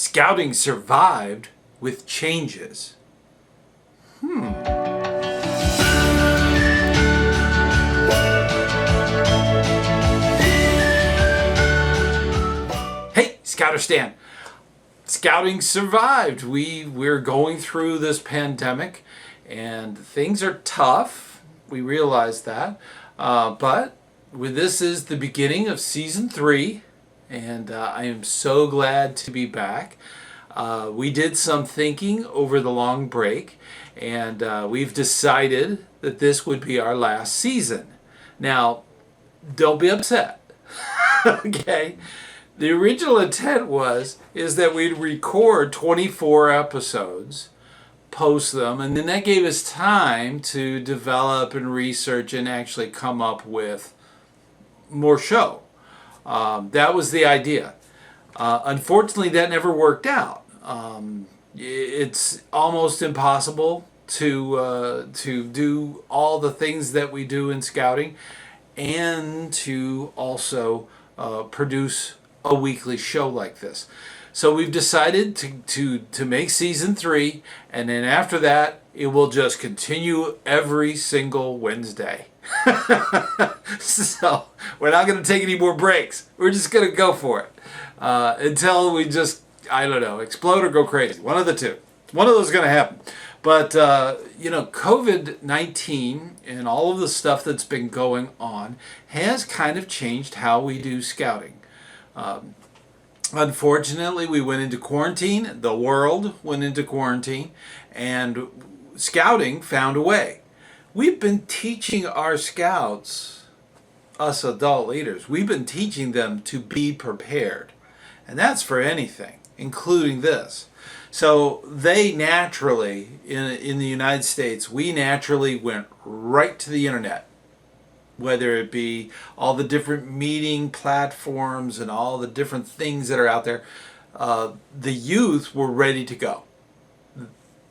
Scouting survived with changes. Hey, ScouterStan. Scouting survived. We're going through this pandemic, and things are tough. We realize that. But this is the beginning of season 3, and I am so glad to be back. We did some thinking over the long break, and we've decided that this would be our last season. Now, don't be upset. Okay? The original intent is that we'd record 24 episodes, post them, and then that gave us time to develop and research and actually come up with more show. That was the idea. Unfortunately, that never worked out. It's almost impossible to do all the things that we do in scouting and to also produce a weekly show like this. So we've decided to make season 3, and then after that it will just continue every single Wednesday. So we're not going to take any more breaks. We're just going to go for it until we just, I don't know, explode or go crazy. One of the two. One of those is going to happen. But, COVID-19 and all of the stuff that's been going on has kind of changed how we do scouting. Unfortunately, we went into quarantine. The world went into quarantine, and scouting found a way. We've been teaching our scouts, us adult leaders, we've been teaching them to be prepared. And that's for anything, including this. So they naturally, in the United States, we naturally went right to the internet. Whether it be all the different meeting platforms and all the different things that are out there, the youth were ready to go.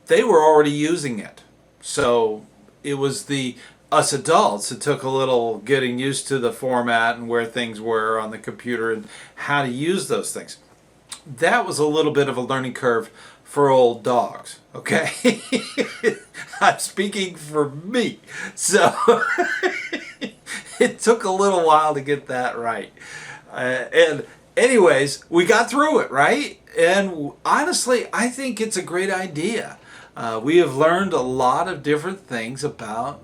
They were already using it. So it was us adults, it took a little getting used to the format and where things were on the computer and how to use those things. That was a little bit of a learning curve for old dogs, okay? I'm speaking for me. So it took a little while to get that right. And anyways, we got through it, right? And honestly, I think it's a great idea. We have learned a lot of different things about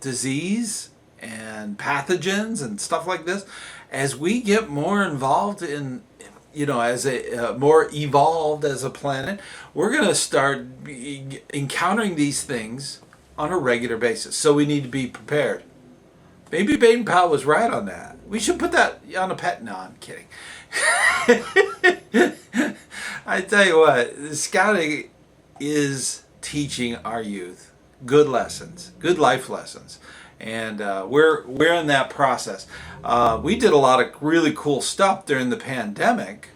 disease and pathogens and stuff like this. As we get more involved in, as a more evolved as a planet, we're going to start encountering these things on a regular basis. So we need to be prepared. Maybe Baden Powell was right on that. We should put that on a pet. No, I'm kidding. I tell you what, scouting is teaching our youth good lessons, good life lessons, and we're in that process. We did a lot of really cool stuff during the pandemic,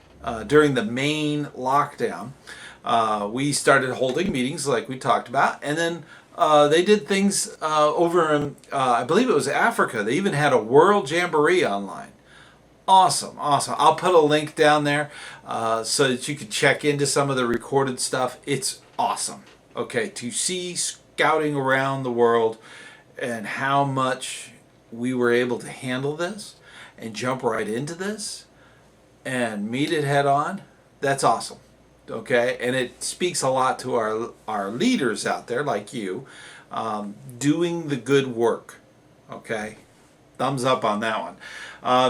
during the main lockdown. We started holding meetings like we talked about, and then they did things over in, I believe it was Africa. They even had a World Jamboree online. Awesome. I'll put a link down there so that you can check into some of the recorded stuff. It's awesome, okay, to see scouting around the world and how much we were able to handle this and jump right into this and meet it head on. That's awesome. Okay, and it speaks a lot to our leaders out there like you, doing the good work. Okay, thumbs up on that one.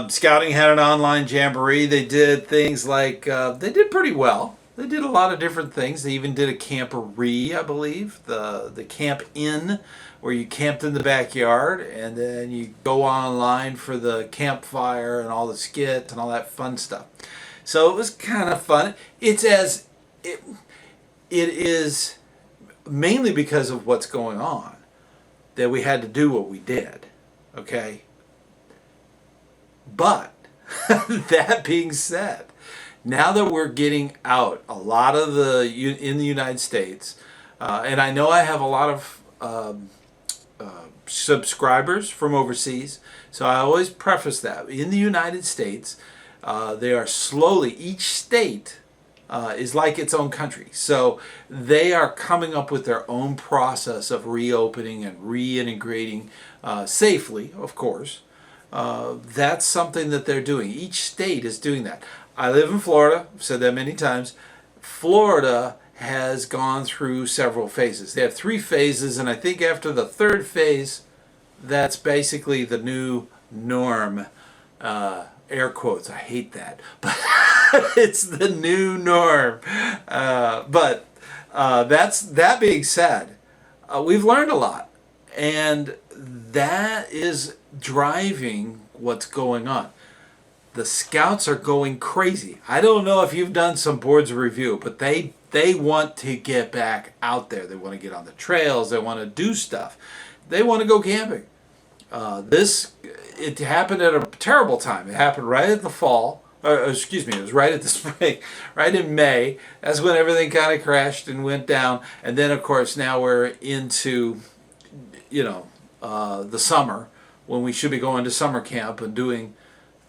Scouting had an online jamboree. They did things like, they did pretty well. They did a lot of different things. They even did a camporee, I believe, the camp in, where you camped in the backyard and then you go online for the campfire and all the skits and all that fun stuff. So it was kind of fun. It is mainly because of what's going on that we had to do what we did, okay? But that being said, now that we're getting out, a lot of in the United States, and I know I have a lot of subscribers from overseas, so I always preface that. In the United States, they are slowly, each state is like its own country. So they are coming up with their own process of reopening and reintegrating safely, of course. That's something that they're doing. Each state is doing that. I live in Florida. I've said that many times. Florida has gone through several phases. They have 3 phases, and I think after the 3rd phase, that's basically the new norm. Air quotes, I hate that, but it's the new norm. That being said, we've learned a lot, and that is driving what's going on. The Scouts are going crazy. I don't know if you've done some boards of review, but they want to get back out there. They want to get on the trails. They want to do stuff. They want to go camping. It happened at a terrible time. It happened right at the fall. Excuse me, it was right at the spring, right in May. That's when everything kind of crashed and went down. And then, of course, now we're into, the summer, when we should be going to summer camp and doing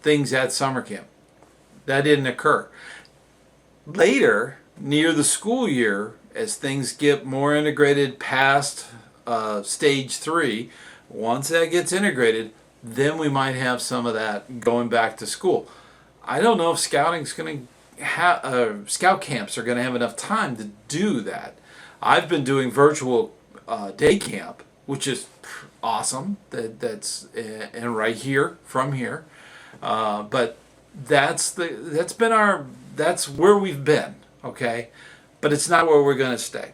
things at summer camp. That didn't occur. Later, near the school year, as things get more integrated past stage 3, once that gets integrated, then we might have some of that going back to school. I don't know if scouting's going to have, scout camps are going to have enough time to do that. I've been doing virtual day camp, which is awesome. That's and right here from here, but that's where we've been. Okay, but it's not where we're going to stay.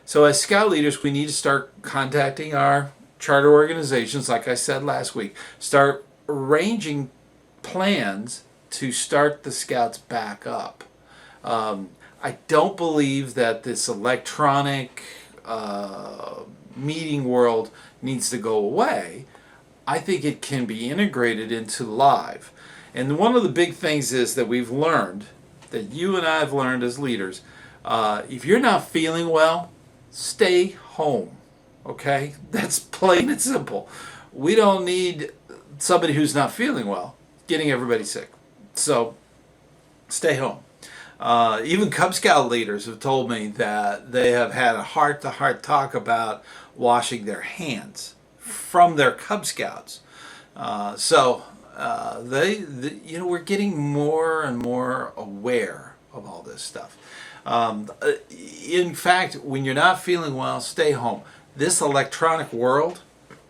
So as scout leaders, we need to start contacting our charter organizations, like I said last week. Start arranging plans to start the Scouts back up. I don't believe that this electronic meeting world needs to go away. I think it can be integrated into live. And one of the big things is that we've learned, that you and I have learned as leaders, if you're not feeling well, stay home. Okay? That's plain and simple. We don't need somebody who's not feeling well getting everybody sick. So stay home. Even Cub Scout leaders have told me that they have had a heart-to-heart talk about washing their hands from their Cub Scouts. We're getting more and more aware of all this stuff. In fact, when you're not feeling well, stay home. This electronic world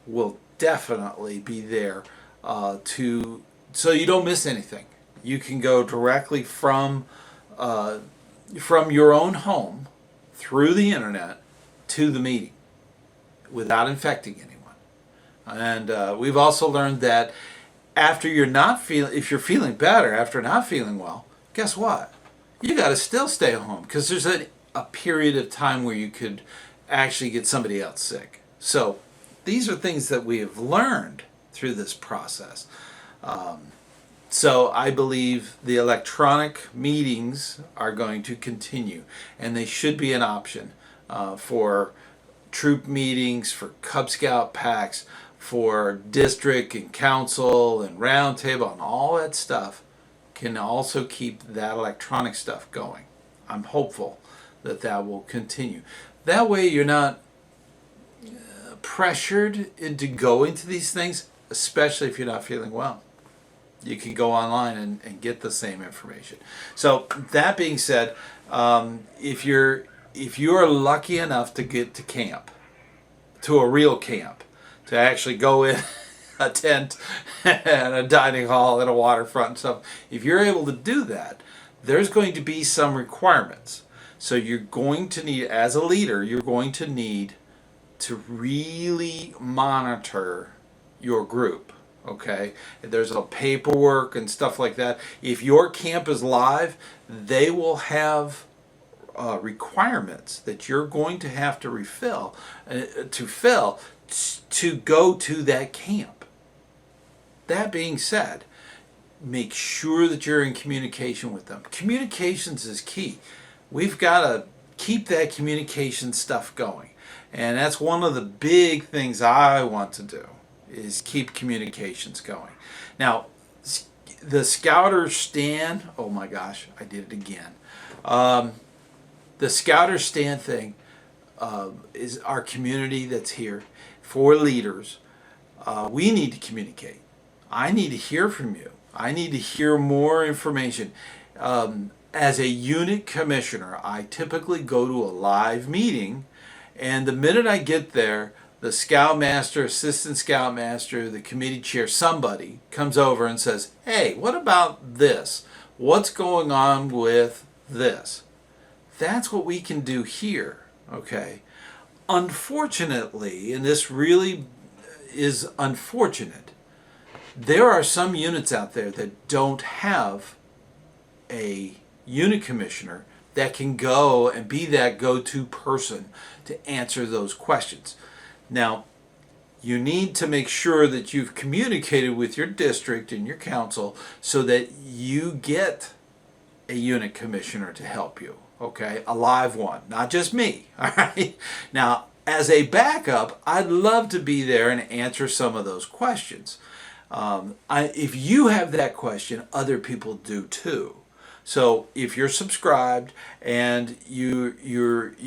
will definitely be there so you don't miss anything. You can go directly from your own home through the internet to the meeting without infecting anyone. And we've also learned that if you're feeling better after not feeling well, guess what? You got to still stay home, because there's a period of time where you could actually get somebody else sick. So these are things that we have learned through this process. So I believe the electronic meetings are going to continue, and they should be an option for troop meetings, for Cub Scout packs, for district and council and roundtable, and all that stuff can also keep that electronic stuff going. I'm hopeful that will continue. That way you're not pressured into going to these things, especially if you're not feeling well. You can go online and get the same information. So that being said, if you're lucky enough to get to camp, to a real camp, to actually go in a tent and a dining hall and a waterfront and stuff, if you're able to do that, there's going to be some requirements. So you're going to need, as a leader, you're going to need to really monitor your group. Okay, there's a paperwork and stuff like that. If your camp is live, they will have requirements that you're going to have to fill to go to that camp. That being said, make sure that you're in communication with them. Communications is key. We've got to keep that communication stuff going, and that's one of the big things I want to do, is keep communications going. Now, the ScouterStan, oh my gosh, I did it again. The ScouterStan thing is our community that's here for leaders. We need to communicate. I need to hear from you. I need to hear more information. As a unit commissioner, I typically go to a live meeting, and the minute I get there, the scoutmaster, assistant scoutmaster, the committee chair, somebody comes over and says, hey, what about this? What's going on with this? That's what we can do here, okay? Unfortunately, and this really is unfortunate, there are some units out there that don't have a unit commissioner that can go and be that go-to person to answer those questions. Now, you need to make sure that you've communicated with your district and your council so that you get a unit commissioner to help you, okay? A live one, not just me, all right? Now, as a backup, I'd love to be there and answer some of those questions. If you have that question, other people do too. So if you're subscribed and you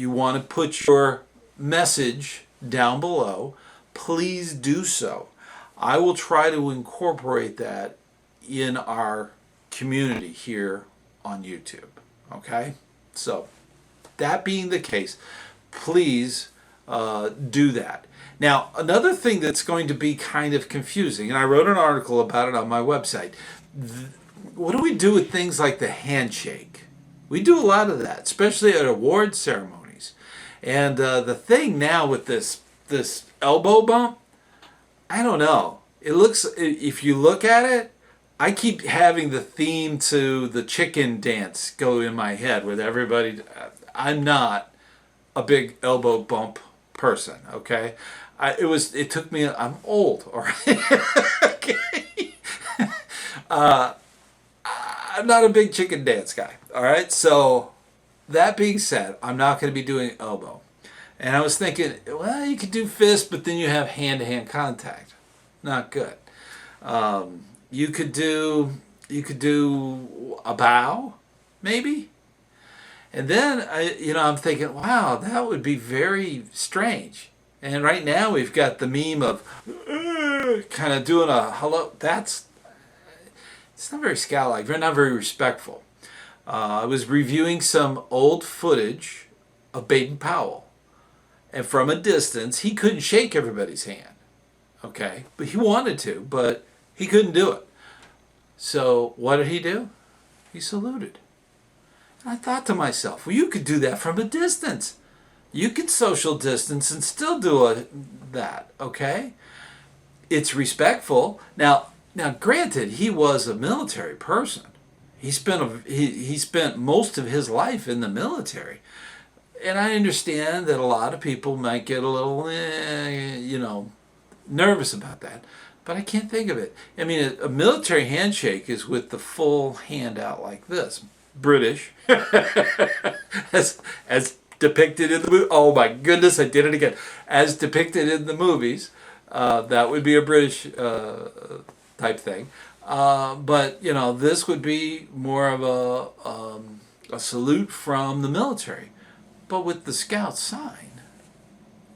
want to put your message down below, please do so. I will try to incorporate that in our community here on YouTube. Okay? So that being the case, please do that. Now, another thing that's going to be kind of confusing, and I wrote an article about it on my website. What do we do with things like the handshake? We do a lot of that, especially at award ceremonies. And the thing now with this elbow bump, I don't know. It looks, if you look at it, I keep having the theme to the chicken dance go in my head with everybody. I'm not a big elbow bump person, okay? It took me, I'm old, all right? Okay. I'm not a big chicken dance guy, all right? So that being said, I'm not going to be doing elbow. And I was thinking, well, you could do fist, but then you have hand-to-hand contact. Not good. You could do a bow, maybe. And then I'm thinking, wow, that would be very strange. And right now we've got the meme of kind of doing a hello. It's not very scout-like, not very respectful. I was reviewing some old footage of Baden Powell. And from a distance, he couldn't shake everybody's hand. Okay? But he wanted to, but he couldn't do it. So what did he do? He saluted. And I thought to myself, well, you could do that from a distance. You can social distance and still do that, okay? It's respectful. Now, granted, he was a military person. He spent most of his life in the military. And I understand that a lot of people might get a little, nervous about that. But I can't think of it. I mean, a military handshake is with the full hand out like this. British. as depicted in the movie. Oh my goodness, I did it again. As depicted in the movies. That would be a British type thing. But, this would be more of a salute from the military. But with the scout sign,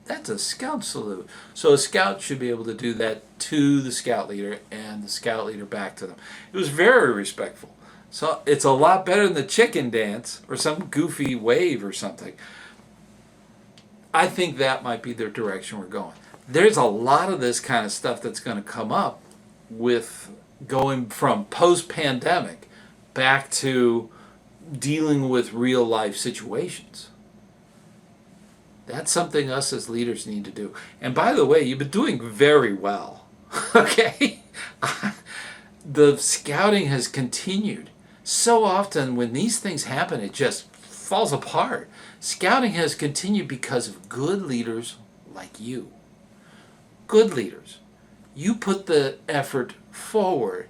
that's a scout salute. So a scout should be able to do that to the scout leader and the scout leader back to them. It was very respectful. So it's a lot better than the chicken dance or some goofy wave or something. I think that might be the direction we're going. There's a lot of this kind of stuff that's going to come up with going from post-pandemic back to dealing with real life situations. That's something us as leaders need to do. And by the way, you've been doing very well. Okay? The scouting has continued. So often when these things happen, it just falls apart. Scouting has continued because of good leaders like you. Good leaders. You put the effort forward,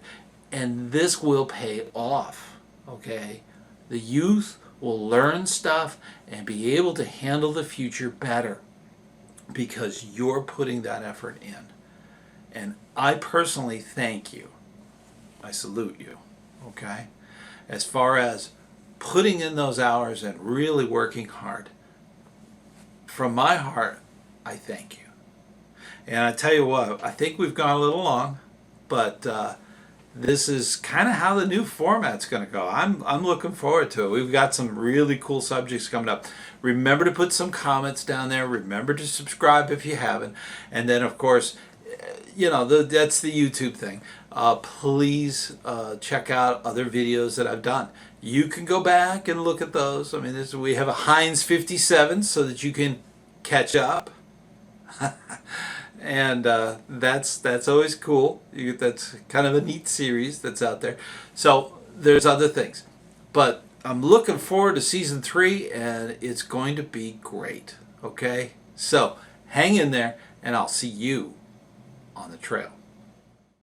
and this will pay off. Okay? The youth will learn stuff and be able to handle the future better because you're putting that effort in. And I personally thank you. I salute you. Okay? As far as putting in those hours and really working hard, from my heart, I thank you. And I tell you what, I think we've gone a little long, but this is kind of how the new format's going to go. I'm looking forward to it. We've got some really cool subjects coming up. Remember to put some comments down there. Remember to subscribe if you haven't. And then, of course, that's the YouTube thing. Please check out other videos that I've done. You can go back and look at those. I mean, we have a Heinz 57 so that you can catch up. And that's always cool. That's kind of a neat series that's out there. So there's other things. But I'm looking forward to season 3, and it's going to be great. Okay? So hang in there, and I'll see you on the trail.